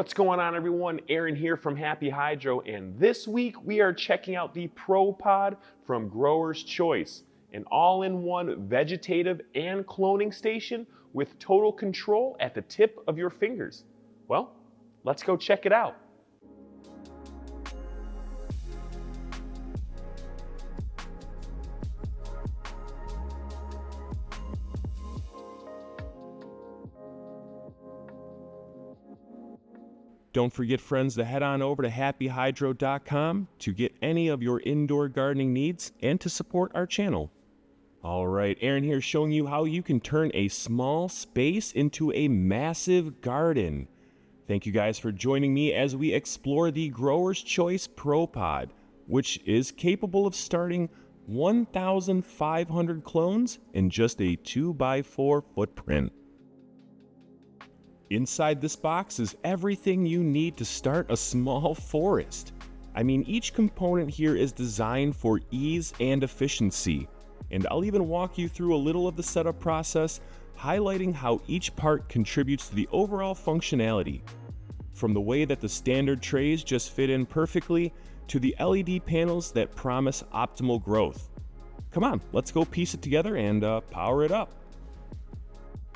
What's going on, everyone? Aaron here from Happy Hydro, and this week we are checking out the Pro Pod from Grower's Choice, an all-in-one vegetative and cloning station with total control at the tip of your fingers. Well, let's go check it out. Don't forget, friends, to head on over to happyhydro.com to get any of your indoor gardening needs and to support our channel. All right, Aaron here showing you how you can turn a small space into a massive garden. Thank you guys for joining me as we explore the Grower's Choice Pro Pod, which is capable of starting 1,500 clones in just a 2x4 footprint. Inside this box is everything you need to start a small forest. I mean, each component here is designed for ease and efficiency, and I'll even walk you through a little of the setup process, highlighting how each part contributes to the overall functionality. From the way that the standard trays just fit in perfectly, to the LED panels that promise optimal growth. Come on, let's go piece it together and power it up.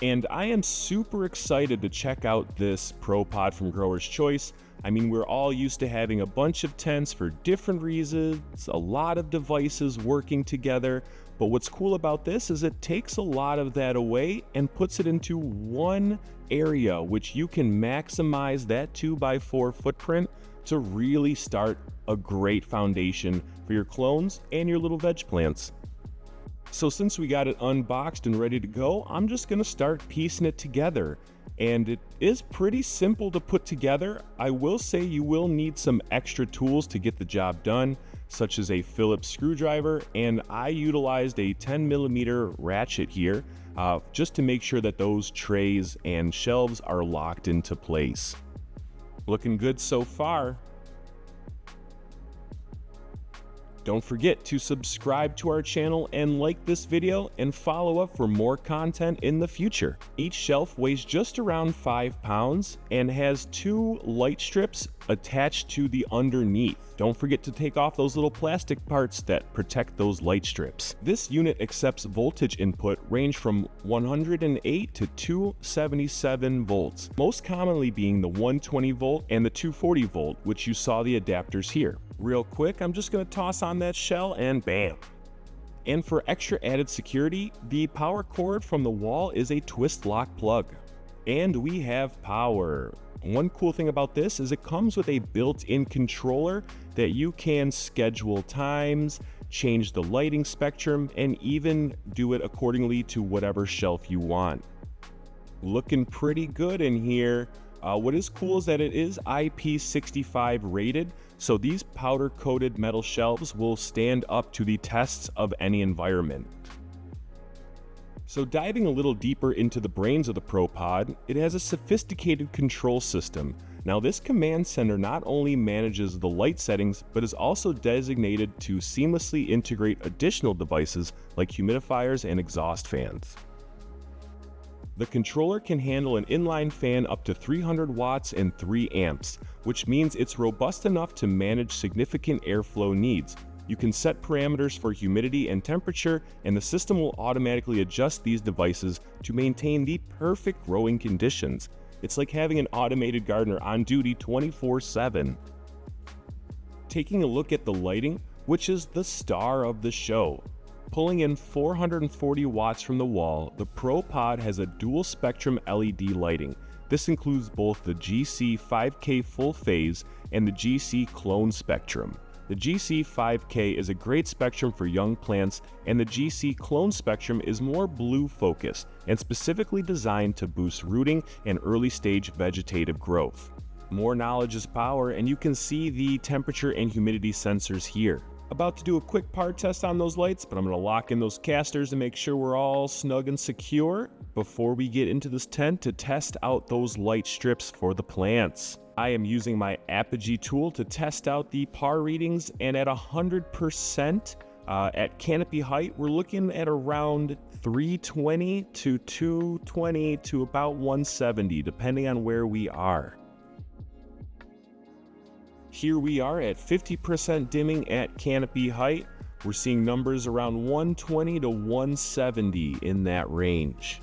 And I am super excited to check out this Pro Pod from Grower's Choice. I mean, we're all used to having a bunch of tents for different reasons, a lot of devices working together, but what's cool about this is it takes a lot of that away and puts it into one area, which you can maximize that 2x4 footprint to really start a great foundation for your clones and your little veg plants. So since we got it unboxed and ready to go, I'm just gonna start piecing it together. And it is pretty simple to put together. I will say you will need some extra tools to get the job done, such as a Phillips screwdriver, and I utilized a 10mm ratchet here, just to make sure that those trays and shelves are locked into place. Looking good so far. Don't forget to subscribe to our channel and like this video and follow up for more content in the future. Each shelf weighs just around 5 pounds and has 2 light strips attached to the underneath. Don't forget to take off those little plastic parts that protect those light strips. This unit accepts voltage input range from 108 to 277 volts, most commonly being the 120 volt and the 240 volt, which you saw the adapters here. Real quick, I'm just going to toss on that shell and bam. And for extra added security, the power cord from the wall is a twist lock plug. And we have power. One cool thing about this is it comes with a built-in controller that you can schedule times, change the lighting spectrum, and even do it accordingly to whatever shelf you want. Looking pretty good in here. What is cool is that it is IP65 rated, so these powder-coated metal shelves will stand up to the tests of any environment. So diving a little deeper into the brains of the Pro Pod, it has a sophisticated control system. Now this command center not only manages the light settings, but is also designated to seamlessly integrate additional devices like humidifiers and exhaust fans. The controller can handle an inline fan up to 300 watts and 3 amps, which means it's robust enough to manage significant airflow needs. You can set parameters for humidity and temperature, and the system will automatically adjust these devices to maintain the perfect growing conditions. It's like having an automated gardener on duty 24/7. Taking a look at the lighting, which is the star of the show. Pulling in 440 watts from the wall, the Pro Pod has a dual spectrum LED lighting. This includes both the GC 5K full phase and the GC clone spectrum. The GC 5K is a great spectrum for young plants, and the GC clone spectrum is more blue focused and specifically designed to boost rooting and early stage vegetative growth. More knowledge is power, and you can see the temperature and humidity sensors here. About to do a quick par test on those lights, but I'm going to lock in those casters to make sure we're all snug and secure before we get into this tent to test out those light strips for the plants. I am using my Apogee tool to test out the par readings, and at 100% at canopy height, we're looking at around 320 to 220 to about 170, depending on where we are. Here we are at 50% dimming at canopy height. We're seeing numbers around 120 to 170 in that range.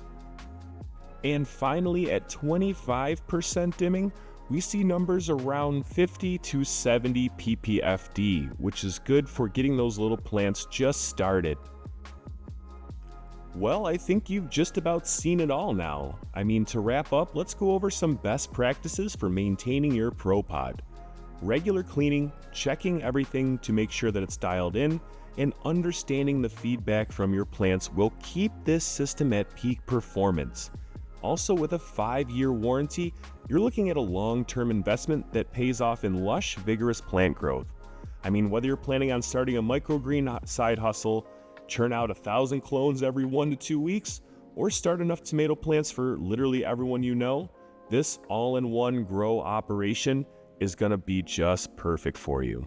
And finally, at 25% dimming, we see numbers around 50 to 70 ppfd, which is good for getting those little plants just started. Well, I think you've just about seen it all now. I mean, to wrap up, let's go over some best practices for maintaining your ProPod. Regular cleaning, checking everything to make sure that it's dialed in, and understanding the feedback from your plants will keep this system at peak performance. Also, with a 5-year warranty, you're looking at a long-term investment that pays off in lush, vigorous plant growth. I mean, whether you're planning on starting a microgreen side hustle, churn out 1,000 clones every 1 to 2 weeks, or start enough tomato plants for literally everyone you know, this all-in-one grow operation is gonna be just perfect for you.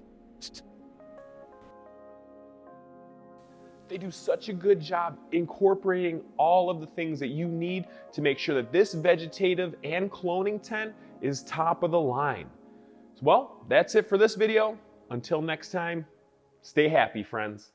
They do such a good job incorporating all of the things that you need to make sure that this vegetative and cloning tent is top of the line. Well, that's it for this video. Until next time, stay happy, friends.